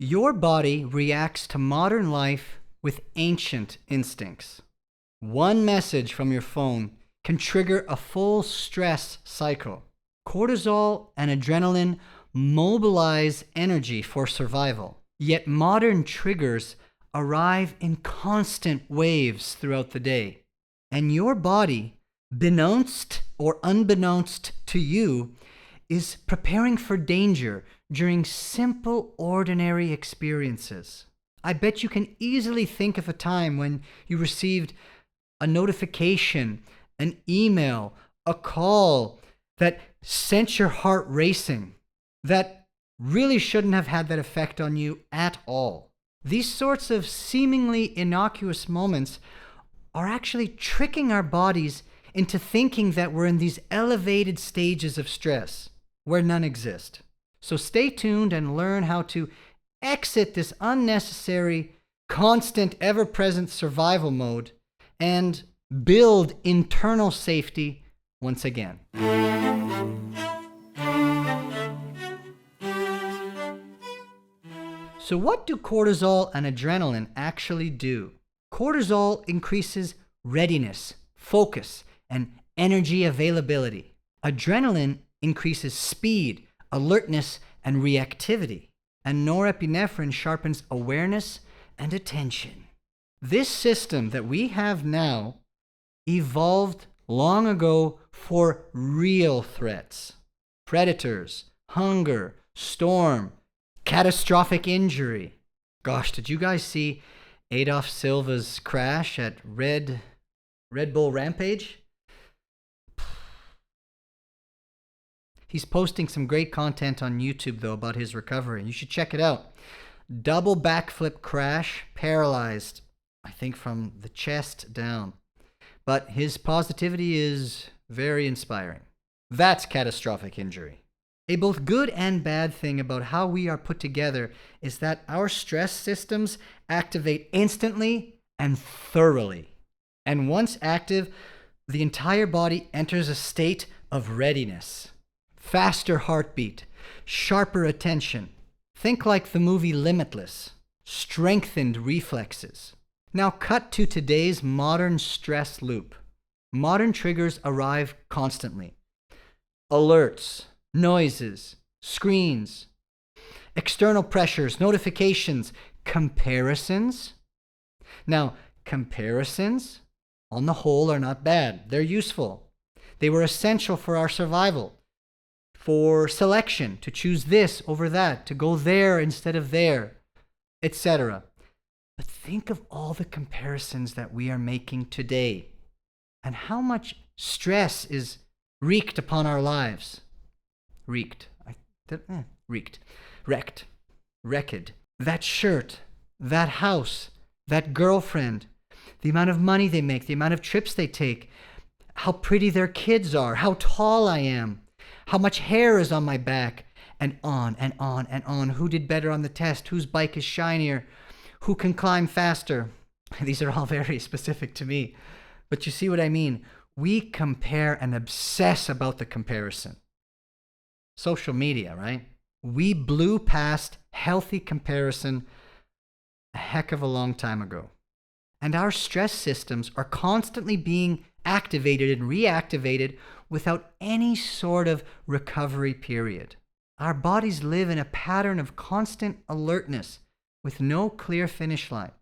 Your body reacts to modern life with ancient instincts. One message from your phone can trigger a full stress cycle. Cortisol and adrenaline mobilize energy for survival. Yet modern triggers arrive in constant waves throughout the day. And your body, beknownst or unbeknownst to you, is preparing for danger during simple, ordinary experiences. I bet you can easily think of a time when you received a notification, an email, a call that sent your heart racing, that really shouldn't have had that effect on you at all. These sorts of seemingly innocuous moments are actually tricking our bodies into thinking that we're in these elevated stages of stress where none exist. So stay tuned and learn how to exit this unnecessary, constant, ever-present survival mode and build internal safety once again. So what do cortisol and adrenaline actually do? Cortisol increases readiness, focus, and energy availability. Adrenaline increases speed, alertness, and reactivity. And norepinephrine sharpens awareness and attention. This system that we have now evolved long ago for real threats. Predators, hunger, storm, catastrophic injury. Gosh, did you guys see Adolf Silva's crash at Red Bull Rampage? He's posting some great content on YouTube, though, about his recovery. You should check it out. Double backflip crash, paralyzed, I think from the chest down. But his positivity is very inspiring. That's catastrophic injury. A both good and bad thing about how we are put together is that our stress systems activate instantly and thoroughly. And once active, the entire body enters a state of readiness. Faster heartbeat, sharper attention. Think like the movie Limitless. Strengthened reflexes. Now cut to today's modern stress loop. Modern triggers arrive constantly. Alerts, noises, screens, external pressures, notifications, comparisons. Now, comparisons, on the whole, are not bad. They're useful. They were essential for our survival, for selection, to choose this over that, to go there instead of there, etc. But think of all the comparisons that we are making today and how much stress is wreaked upon our lives. Wreaked. Wrecked. That shirt, that house, that girlfriend, the amount of money they make, the amount of trips they take, how pretty their kids are, how tall I am, how much hair is on my back, and on and on and on. Who did better on the test? Whose bike is shinier? Who can climb faster? These are all very specific to me. But you see what I mean? We compare and obsess about the comparison. Social media, right? We blew past healthy comparison a heck of a long time ago. And our stress systems are constantly being activated and reactivated without any sort of recovery period. Our bodies live in a pattern of constant alertness with no clear finish line.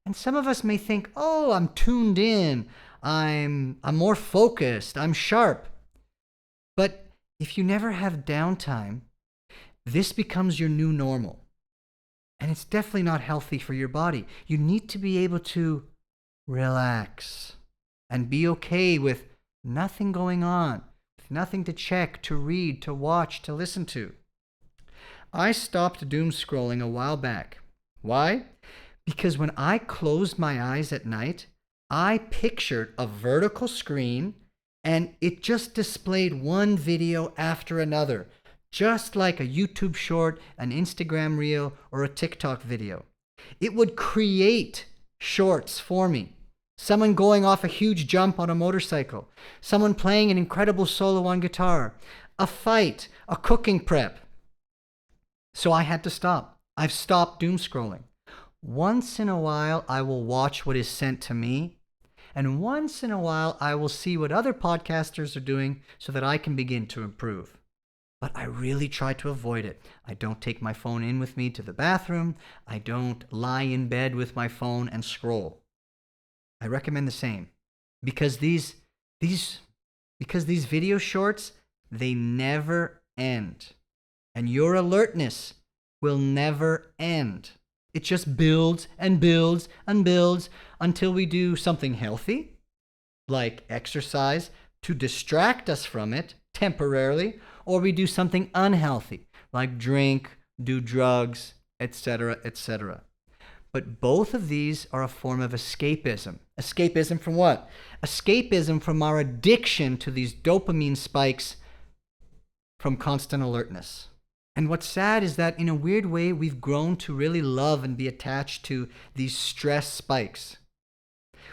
And some of us may think, oh, I'm tuned in, I'm more focused, I'm sharp. But if you never have downtime, this becomes your new normal. And it's definitely not healthy for your body. You need to be able to relax and be okay with nothing going on, with nothing to check, to read, to watch, to listen to. I stopped doom scrolling a while back. Why? Because when I closed my eyes at night, I pictured a vertical screen and it just displayed one video after another, just like a YouTube short, an Instagram reel, or a TikTok video. It would create shorts for me. Someone going off a huge jump on a motorcycle, someone playing an incredible solo on guitar, a fight, a cooking prep. So I had to stop. I've stopped doom scrolling. Once in a while, I will watch what is sent to me. And once in a while, I will see what other podcasters are doing so that I can begin to improve. But I really try to avoid it. I don't take my phone in with me to the bathroom. I don't lie in bed with my phone and scroll. I recommend the same. Because these video shorts, they never end. And your alertness will never end. It just builds and builds and builds until we do something healthy, like exercise, to distract us from it temporarily, or we do something unhealthy, like drink, do drugs, etc., etc. But both of these are a form of escapism. Escapism from what? Escapism from our addiction to these dopamine spikes from constant alertness. And what's sad is that in a weird way, we've grown to really love and be attached to these stress spikes.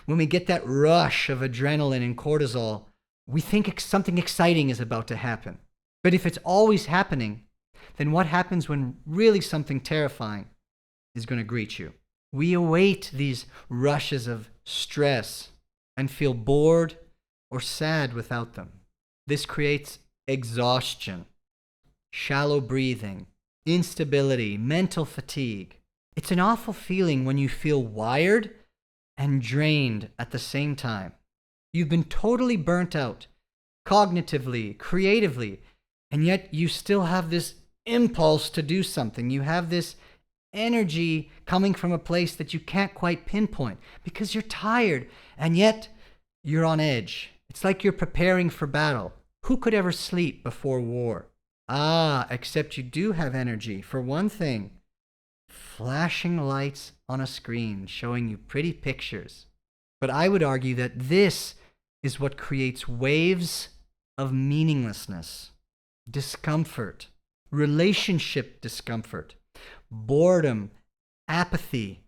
When we get that rush of adrenaline and cortisol, we think something exciting is about to happen. But if it's always happening, then what happens when really something terrifying is going to greet you? We await these rushes of stress and feel bored or sad without them. This creates exhaustion, shallow breathing, instability, mental fatigue. It's an awful feeling when you feel wired and drained at the same time. You've been totally burnt out, cognitively, creatively, and yet you still have this impulse to do something. You have this energy coming from a place that you can't quite pinpoint because you're tired and yet you're on edge. It's like you're preparing for battle. Who could ever sleep before war? Except you do have energy. For one thing, flashing lights on a screen showing you pretty pictures. But I would argue that this is what creates waves of meaninglessness, discomfort, relationship discomfort, boredom, apathy,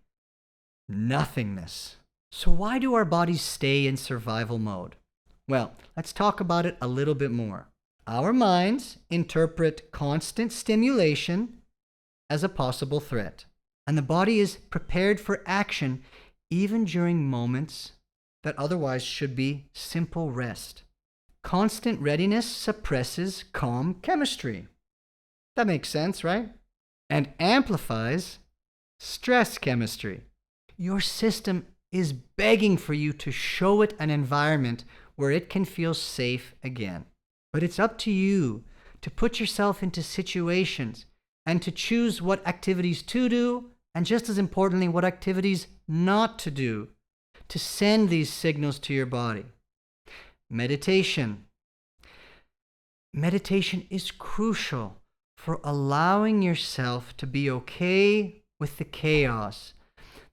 nothingness. So why do our bodies stay in survival mode? Well, let's talk about it a little bit more. Our minds interpret constant stimulation as a possible threat, and the body is prepared for action even during moments that otherwise should be simple rest. Constant readiness suppresses calm chemistry. That makes sense, right? And amplifies stress chemistry. Your system is begging for you to show it an environment where it can feel safe again. But it's up to you to put yourself into situations and to choose what activities to do, and just as importantly, what activities not to do to send these signals to your body. Meditation. Meditation is crucial for allowing yourself to be okay with the chaos.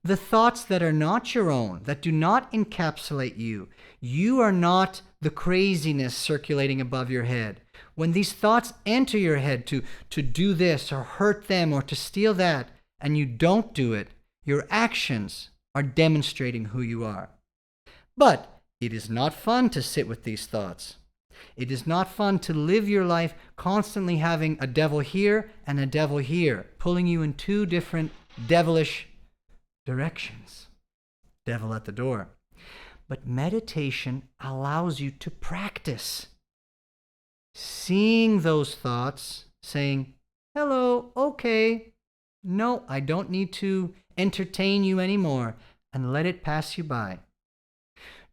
The thoughts that are not your own, that do not encapsulate you. You are not the craziness circulating above your head. When these thoughts enter your head to do this or hurt them or to steal that, and you don't do it, your actions are demonstrating who you are. But it is not fun to sit with these thoughts. It is not fun to live your life constantly having a devil here and a devil here, pulling you in two different devilish directions. Devil at the door. But meditation allows you to practice seeing those thoughts, saying, hello, okay, no, I don't need to entertain you anymore, and let it pass you by.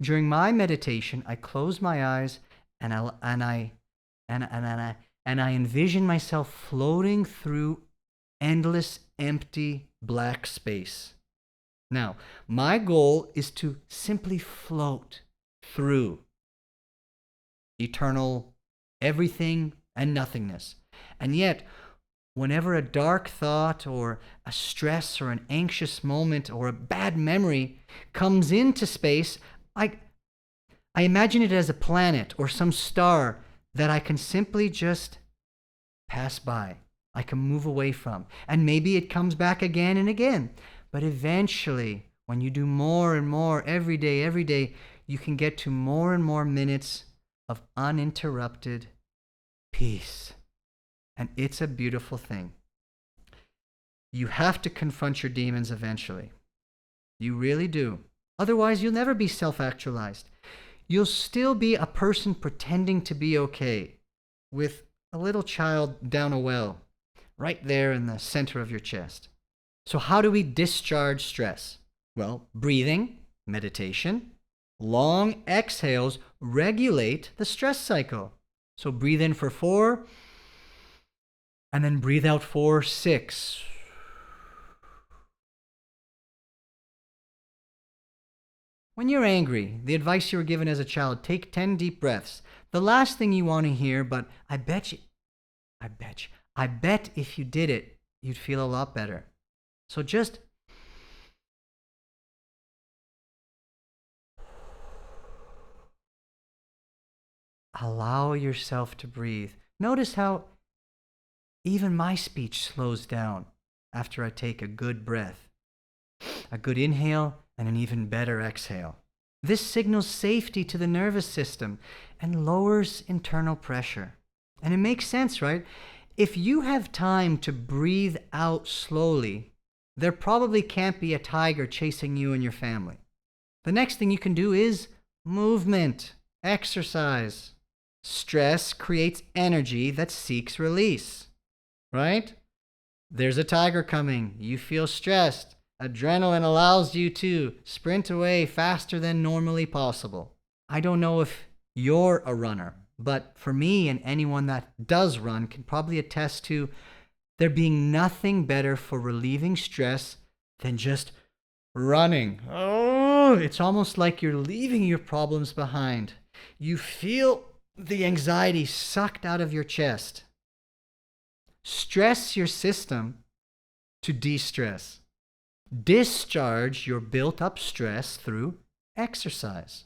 During my meditation, I close my eyes and I envision myself floating through endless, empty, black space. Now, my goal is to simply float through eternal everything and nothingness. And yet, whenever a dark thought or a stress or an anxious moment or a bad memory comes into space, I imagine it as a planet or some star that I can simply just pass by. I can move away from. And maybe it comes back again and again. But eventually, when you do more and more every day, you can get to more and more minutes of uninterrupted peace. And it's a beautiful thing. You have to confront your demons eventually. You really do. Otherwise, you'll never be self-actualized. You'll still be a person pretending to be okay with a little child down a well, right there in the center of your chest. So how do we discharge stress? Well, breathing, meditation, long exhales regulate the stress cycle. So breathe in for 4, and then breathe out for 6. When you're angry, the advice you were given as a child, take 10 deep breaths. The last thing you want to hear, but I bet if you did it, you'd feel a lot better. So just allow yourself to breathe. Notice how even my speech slows down after I take a good breath, a good inhale, and an even better exhale. This signals safety to the nervous system and lowers internal pressure. And it makes sense, right? If you have time to breathe out slowly, there probably can't be a tiger chasing you and your family. The next thing you can do is movement, exercise. Stress creates energy that seeks release, right? There's a tiger coming. You feel stressed. Adrenaline allows you to sprint away faster than normally possible. I don't know if you're a runner, but for me and anyone that does run can probably attest to there being nothing better for relieving stress than just running. Oh, it's almost like you're leaving your problems behind. You feel the anxiety sucked out of your chest. Stress your system to de-stress. Discharge your built-up stress through exercise.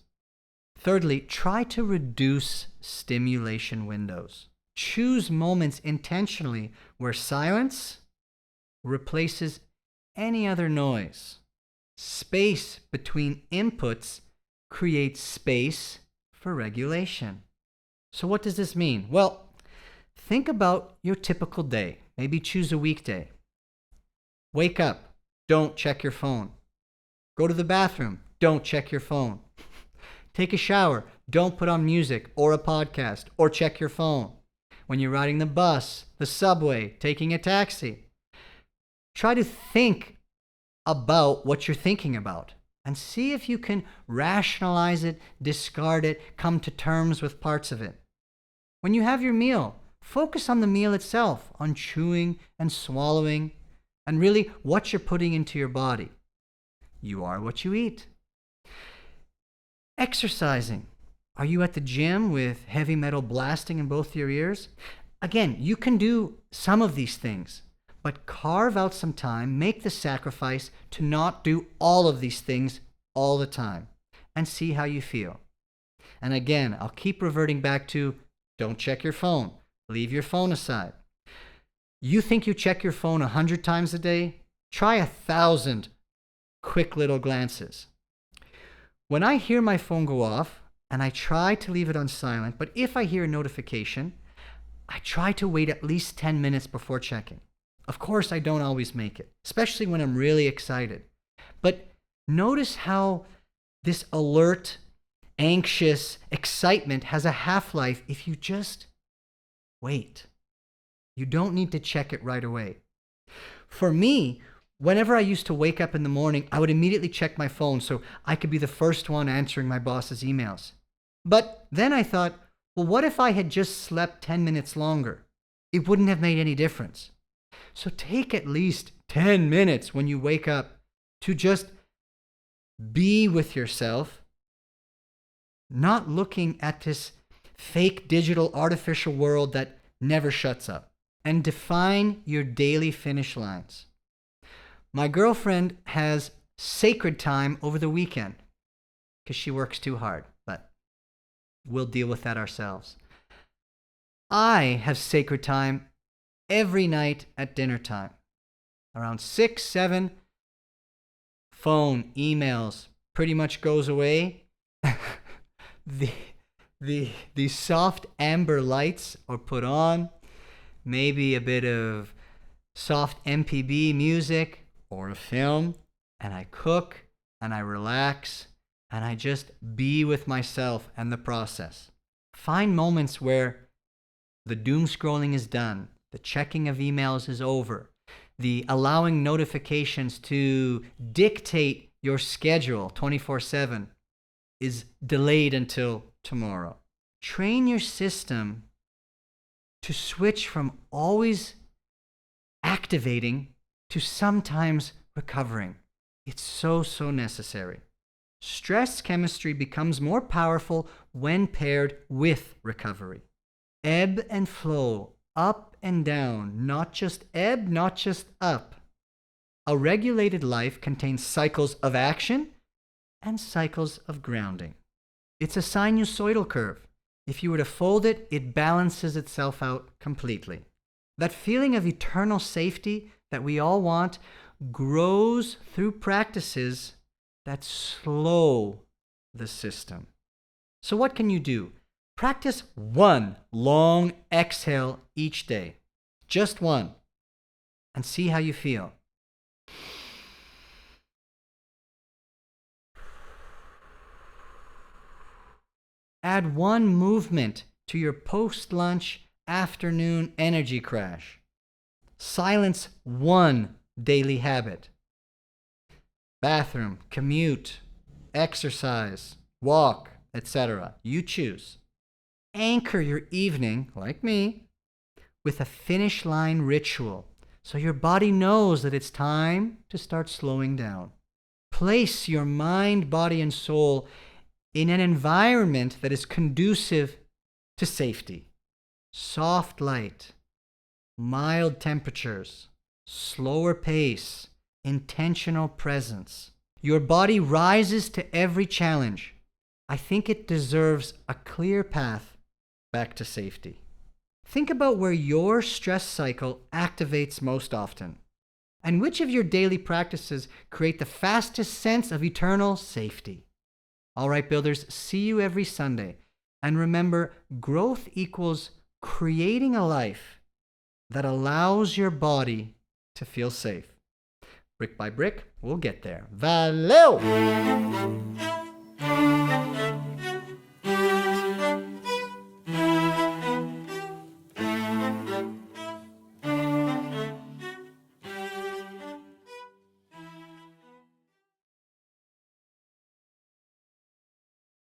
Thirdly, try to reduce stimulation windows. Choose moments intentionally where silence replaces any other noise. Space between inputs creates space for regulation. So what does this mean? Well, think about your typical day. Maybe choose a weekday. Wake up. Don't check your phone. Go to the bathroom. Don't check your phone. Take a shower. Don't put on music or a podcast or check your phone. When you're riding the bus, the subway, taking a taxi, try to think about what you're thinking about and see if you can rationalize it, discard it, come to terms with parts of it. When you have your meal, focus on the meal itself, on chewing and swallowing, and really what you're putting into your body. You are what you eat. Exercising. Are you at the gym with heavy metal blasting in both your ears? Again, you can do some of these things, but carve out some time, make the sacrifice to not do all of these things all the time, and see how you feel. And again, I'll keep reverting back to don't check your phone. Leave your phone aside. You think you check your phone 100 times a day? Try 1,000 quick little glances. When I hear my phone go off, and I try to leave it on silent, but if I hear a notification, I try to wait at least 10 minutes before checking. Of course, I don't always make it, especially when I'm really excited. But notice how this alert, anxious excitement has a half-life if you just wait. You don't need to check it right away. For me, whenever I used to wake up in the morning, I would immediately check my phone so I could be the first one answering my boss's emails. But then I thought, well, what if I had just slept 10 minutes longer? It wouldn't have made any difference. So take at least 10 minutes when you wake up to just be with yourself, not looking at this fake digital artificial world that never shuts up, and define your daily finish lines. My girlfriend has sacred time over the weekend because she works too hard, but we'll deal with that ourselves. I have sacred time every night at dinner time. Around 6, 7, phone, emails, pretty much goes away. The soft amber lights are put on. Maybe a bit of soft MPB music or a film, and I cook and I relax and I just be with myself and the process. Find moments where the doom scrolling is done, the checking of emails is over, the allowing notifications to dictate your schedule 24/7 is delayed until tomorrow. Train your system to switch from always activating to sometimes recovering. It's so necessary. Stress chemistry becomes more powerful when paired with recovery. Ebb and flow, up and down, not just ebb, not just up. A regulated life contains cycles of action and cycles of grounding. It's a sinusoidal curve. If you were to fold it, it balances itself out completely. That feeling of eternal safety that we all want grows through practices that slow the system. So what can you do? Practice one long exhale each day. Just one. And see how you feel. Add one movement to your post-lunch afternoon energy crash. Silence one daily habit. Bathroom, commute, exercise, walk, etc. You choose. Anchor your evening, like me, with a finish line ritual so your body knows that it's time to start slowing down. Place your mind, body, and soul in an environment that is conducive to safety. Soft light, mild temperatures, slower pace, intentional presence. Your body rises to every challenge. I think it deserves a clear path back to safety. Think about where your stress cycle activates most often, and which of your daily practices create the fastest sense of eternal safety. All right, builders, see you every Sunday. And remember, growth equals creating a life that allows your body to feel safe. Brick by brick, we'll get there. Valeu!